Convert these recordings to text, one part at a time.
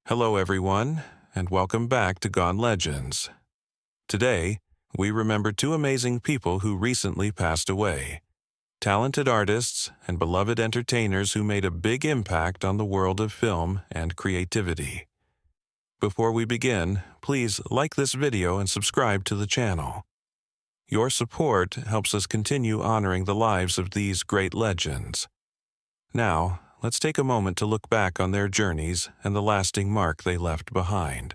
Hello everyone, and welcome back to Gone Legends. Today, we remember two amazing people who recently passed away. Talented artists and beloved entertainers who made a big impact on the world of film and creativity. Before we begin, please like this video and subscribe to the channel. Your support helps us continue honoring the lives of these great legends. Now, let's take a moment to look back on their journeys and the lasting mark they left behind.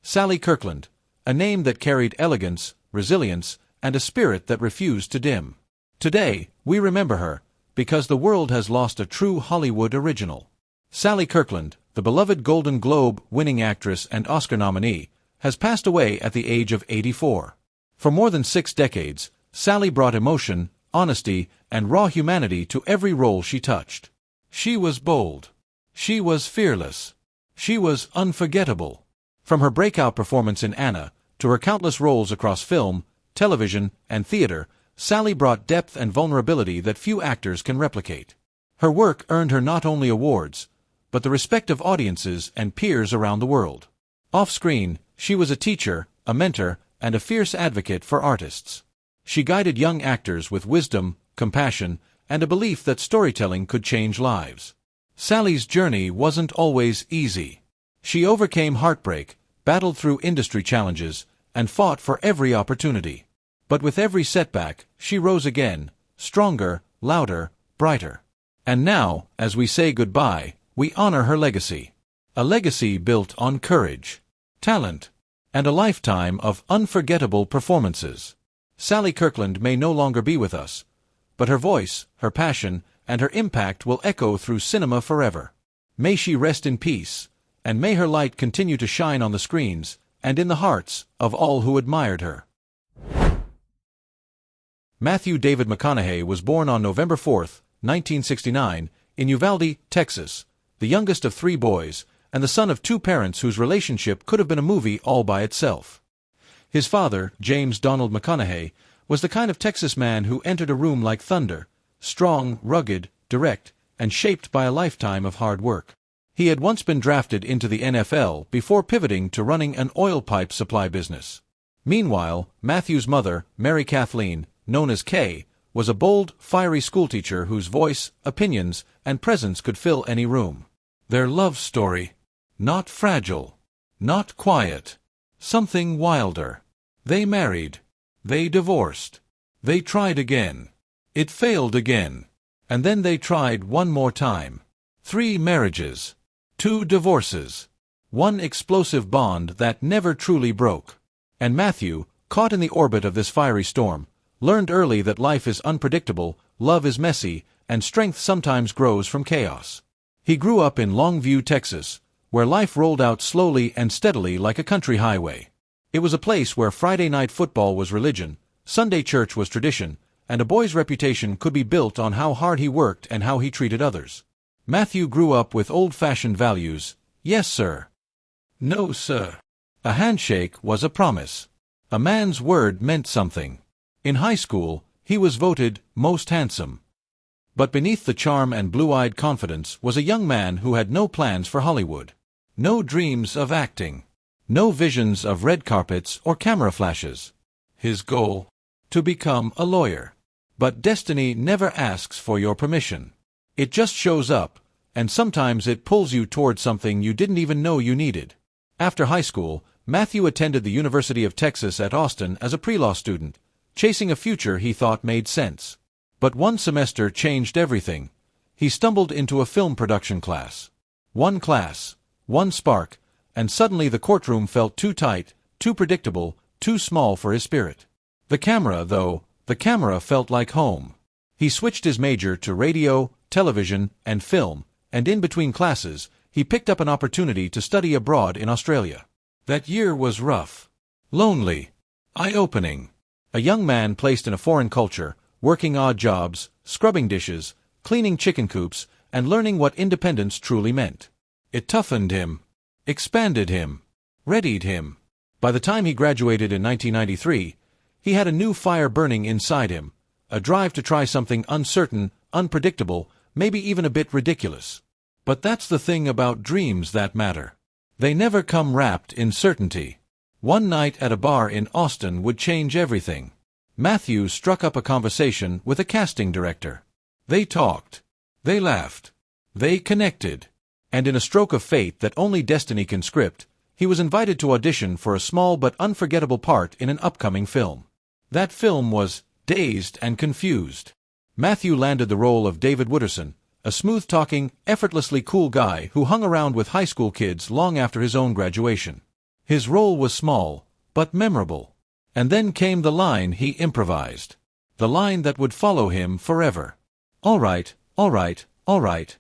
Sally Kirkland, a name that carried elegance, resilience, and a spirit that refused to dim. Today, we remember her, because the world has lost a true Hollywood original. Sally Kirkland, the beloved Golden Globe-winning actress and Oscar nominee, has passed away at the age of 84. For more than 6 decades, Sally brought emotion, honesty, and raw humanity to every role she touched. She was bold. She was fearless. She was unforgettable. From her breakout performance in Anna, to her countless roles across film, television, and theater, Sally brought depth and vulnerability that few actors can replicate. Her work earned her not only awards, but the respect of audiences and peers around the world. Off-screen, she was a teacher, a mentor, and a fierce advocate for artists. She guided young actors with wisdom, compassion, and a belief that storytelling could change lives. Sally's journey wasn't always easy. She overcame heartbreak, battled through industry challenges, and fought for every opportunity. But with every setback, she rose again, stronger, louder, brighter. And now, as we say goodbye, we honor her legacy. A legacy built on courage, talent, and a lifetime of unforgettable performances. Sally Kirkland may no longer be with us, but her voice, her passion, and her impact will echo through cinema forever. May she rest in peace, and may her light continue to shine on the screens and in the hearts of all who admired her. Matthew David McConaughey was born on November 4, 1969, in Uvalde, Texas, the youngest of 3 boys, and the son of 2 parents whose relationship could have been a movie all by itself. His father, James Donald McConaughey, was the kind of Texas man who entered a room like thunder, strong, rugged, direct, and shaped by a lifetime of hard work. He had once been drafted into the NFL before pivoting to running an oil pipe supply business. Meanwhile, Matthew's mother, Mary Kathleen, known as Kay, was a bold, fiery schoolteacher whose voice, opinions, and presence could fill any room. Their love story. Not fragile. Not quiet. Something wilder. They married. They divorced. They tried again. It failed again. And then they tried one more time. 3 marriages. 2 divorces. 1 explosive bond that never truly broke. And Matthew, caught in the orbit of this fiery storm, learned early that life is unpredictable, love is messy, and strength sometimes grows from chaos. He grew up in Longview, Texas, where life rolled out slowly and steadily like a country highway. It was a place where Friday night football was religion, Sunday church was tradition, and a boy's reputation could be built on how hard he worked and how he treated others. Matthew grew up with old-fashioned values. Yes, sir. No, sir. A handshake was a promise. A man's word meant something. In high school, he was voted most handsome. But beneath the charm and blue-eyed confidence was a young man who had no plans for Hollywood. No dreams of acting. No visions of red carpets or camera flashes. His goal? To become a lawyer. But destiny never asks for your permission. It just shows up, and sometimes it pulls you toward something you didn't even know you needed. After high school, Matthew attended the University of Texas at Austin as a pre-law student, chasing a future he thought made sense. But one semester changed everything. He stumbled into a film production class. One class, one spark, and suddenly the courtroom felt too tight, too predictable, too small for his spirit. The camera felt like home. He switched his major to radio, television, and film, and in between classes, he picked up an opportunity to study abroad in Australia. That year was rough. Lonely. Eye-opening. A young man placed in a foreign culture, working odd jobs, scrubbing dishes, cleaning chicken coops, and learning what independence truly meant. It toughened him, expanded him, readied him. By the time he graduated in 1993, he had a new fire burning inside him, a drive to try something uncertain, unpredictable, maybe even a bit ridiculous. But that's the thing about dreams that matter. They never come wrapped in certainty. One night at a bar in Austin would change everything. Matthew struck up a conversation with a casting director. They talked. They laughed. They connected. And in a stroke of fate that only destiny can script, he was invited to audition for a small but unforgettable part in an upcoming film. That film was Dazed and Confused. Matthew landed the role of David Wooderson, a smooth-talking, effortlessly cool guy who hung around with high school kids long after his own graduation. His role was small, but memorable. And then came the line he improvised. The line that would follow him forever. "All right, all right, all right."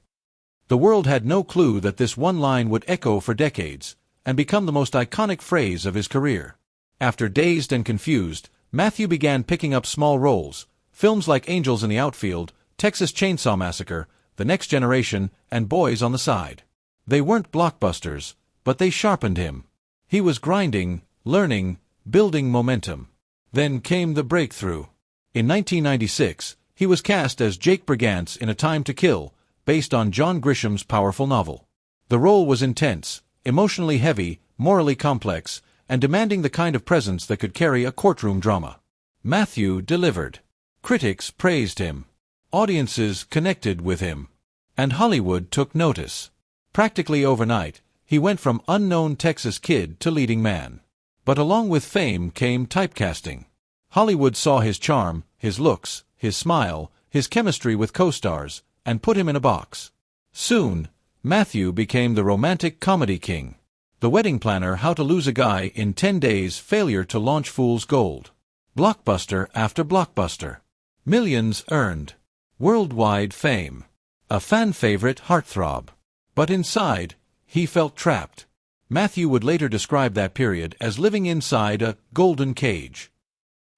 The world had no clue that this one line would echo for decades, and become the most iconic phrase of his career. After Dazed and Confused, Matthew began picking up small roles, films like Angels in the Outfield, Texas Chainsaw Massacre, The Next Generation, and Boys on the Side. They weren't blockbusters, but they sharpened him. He was grinding, learning, building momentum. Then came the breakthrough. In 1996, he was cast as Jake Brigance in A Time to Kill, based on John Grisham's powerful novel. The role was intense, emotionally heavy, morally complex, and demanding the kind of presence that could carry a courtroom drama. Matthew delivered. Critics praised him. Audiences connected with him. And Hollywood took notice. Practically overnight, he went from unknown Texas kid to leading man. But along with fame came typecasting. Hollywood saw his charm, his looks, his smile, his chemistry with co-stars, and put him in a box. Soon, Matthew became the romantic comedy king. The Wedding Planner, How to Lose a Guy in 10 Days, Failure to Launch Fool's Gold. Blockbuster after blockbuster. Millions earned. Worldwide fame. A fan-favorite heartthrob. But inside, he felt trapped. Matthew would later describe that period as living inside a golden cage.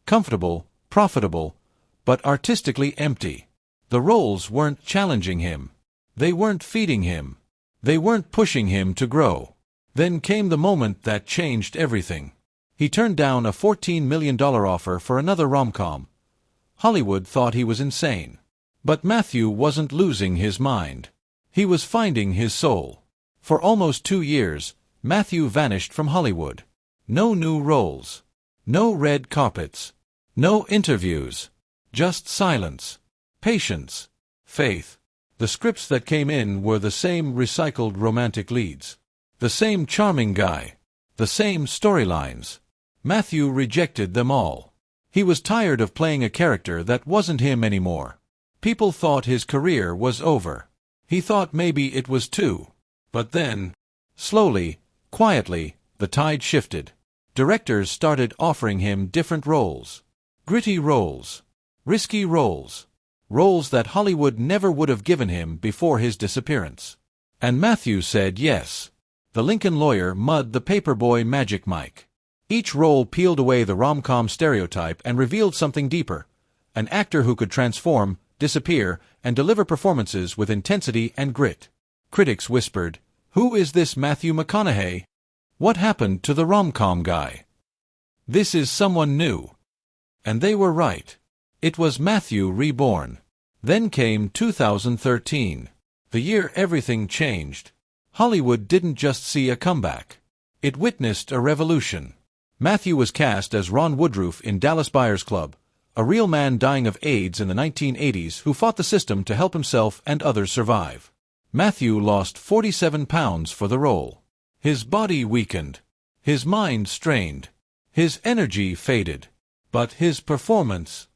Comfortable, profitable, but artistically empty. The roles weren't challenging him. They weren't feeding him. They weren't pushing him to grow. Then came the moment that changed everything. He turned down a $14 million offer for another rom-com. Hollywood thought he was insane. But Matthew wasn't losing his mind. He was finding his soul. For almost 2 years, Matthew vanished from Hollywood. No new roles. No red carpets. No interviews. Just silence. Patience. Faith. The scripts that came in were the same recycled romantic leads. The same charming guy. The same storylines. Matthew rejected them all. He was tired of playing a character that wasn't him anymore. People thought his career was over. He thought maybe it was too. But then, slowly, quietly, the tide shifted. Directors started offering him different roles. Gritty roles. Risky roles. Roles that Hollywood never would have given him before his disappearance. And Matthew said yes. The Lincoln Lawyer, Mud the Paperboy, Magic Mike. Each role peeled away the rom-com stereotype and revealed something deeper. An actor who could transform, disappear, and deliver performances with intensity and grit. Critics whispered, "Who is this Matthew McConaughey? What happened to the rom-com guy? This is someone new." And they were right. It was Matthew reborn. Then came 2013, the year everything changed. Hollywood didn't just see a comeback. It witnessed a revolution. Matthew was cast as Ron Woodroof in Dallas Buyers Club, a real man dying of AIDS in the 1980s who fought the system to help himself and others survive. Matthew lost 47 pounds for the role. His body weakened. His mind strained. His energy faded. But his performance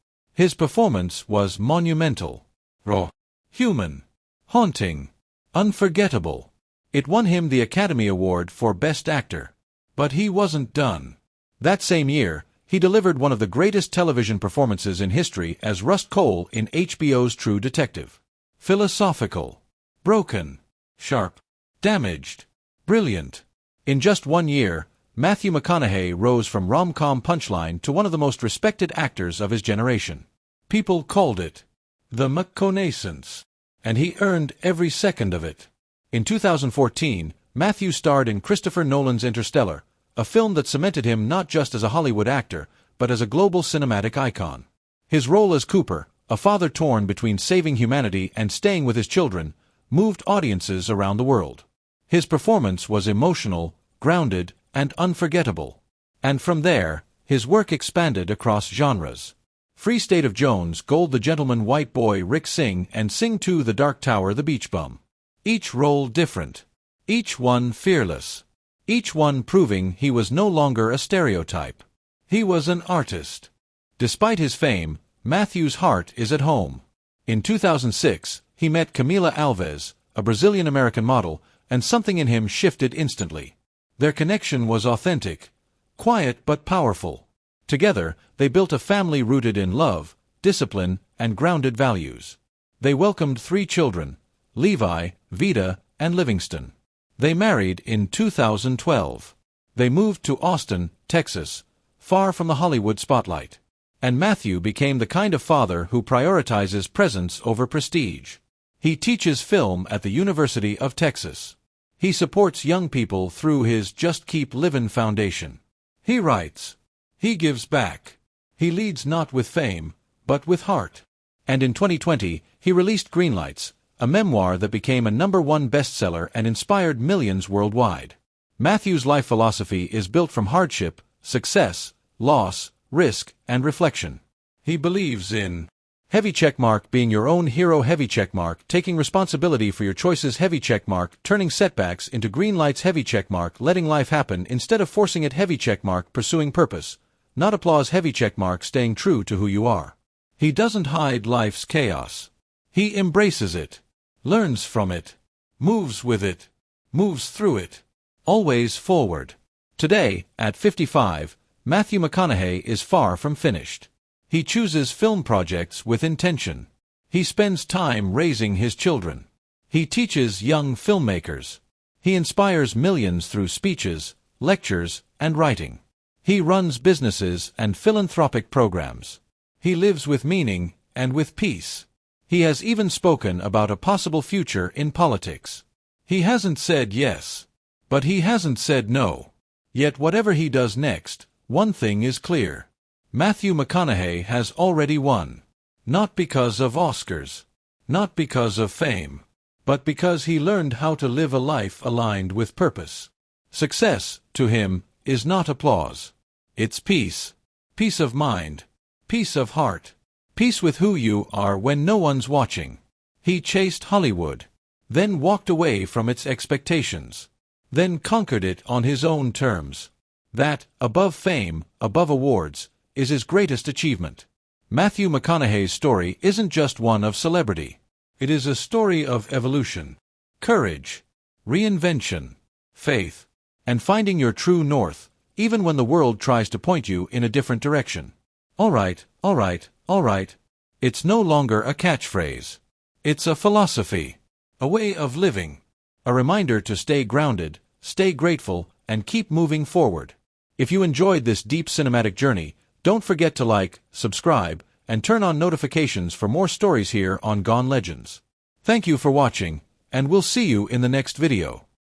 was monumental. Raw. Human. Haunting. Unforgettable. It won him the Academy Award for Best Actor. But he wasn't done. That same year, he delivered one of the greatest television performances in history as Rust Cole in HBO's True Detective. Philosophical. Broken. Sharp. Damaged. Brilliant. In just 1 year, Matthew McConaughey rose from rom-com punchline to one of the most respected actors of his generation. People called it the McConaissance, and he earned every second of it. In 2014, Matthew starred in Christopher Nolan's Interstellar, a film that cemented him not just as a Hollywood actor, but as a global cinematic icon. His role as Cooper, a father torn between saving humanity and staying with his children, moved audiences around the world. His performance was emotional, grounded, and unforgettable. And from there, his work expanded across genres. Free State of Jones, Gold the Gentleman, White Boy, Rick Sing, and Sing 2, The Dark Tower, The Beach Bum. Each role different. Each one fearless. Each one proving he was no longer a stereotype. He was an artist. Despite his fame, Matthew's heart is at home. In 2006, he met Camila Alves, a Brazilian-American model, and something in him shifted instantly. Their connection was authentic, quiet but powerful. Together, they built a family rooted in love, discipline, and grounded values. They welcomed 3 children, Levi, Vida, and Livingston. They married in 2012. They moved to Austin, Texas, far from the Hollywood spotlight. And Matthew became the kind of father who prioritizes presence over prestige. He teaches film at the University of Texas. He supports young people through his Just Keep Livin' Foundation. He writes. He gives back. He leads not with fame, but with heart. And in 2020, he released Greenlights, a memoir that became a #1 bestseller and inspired millions worldwide. Matthew's life philosophy is built from hardship, success, loss, risk, and reflection. He believes in heavy checkmark, being your own hero, heavy checkmark, taking responsibility for your choices, heavy checkmark, turning setbacks into green lights, heavy checkmark, letting life happen instead of forcing it, heavy checkmark, pursuing purpose, not applause, heavy checkmark, staying true to who you are. He doesn't hide life's chaos. He embraces it, learns from it, moves with it, moves through it, always forward. Today, at 55, Matthew McConaughey is far from finished. He chooses film projects with intention. He spends time raising his children. He teaches young filmmakers. He inspires millions through speeches, lectures, and writing. He runs businesses and philanthropic programs. He lives with meaning and with peace. He has even spoken about a possible future in politics. He hasn't said yes, but he hasn't said no. Yet whatever he does next, one thing is clear. Matthew McConaughey has already won. Not because of Oscars. Not because of fame. But because he learned how to live a life aligned with purpose. Success, to him, is not applause. It's peace. Peace of mind. Peace of heart. Peace with who you are when no one's watching. He chased Hollywood. Then walked away from its expectations. Then conquered it on his own terms. That, above fame, above awards, is his greatest achievement. Matthew McConaughey's story isn't just one of celebrity. It is a story of evolution, courage, reinvention, faith, and finding your true north, even when the world tries to point you in a different direction. All right, all right, all right. It's no longer a catchphrase. It's a philosophy, a way of living, a reminder to stay grounded, stay grateful, and keep moving forward. If you enjoyed this deep cinematic journey, don't forget to like, subscribe, and turn on notifications for more stories here on Gone Legends. Thank you for watching, and we'll see you in the next video.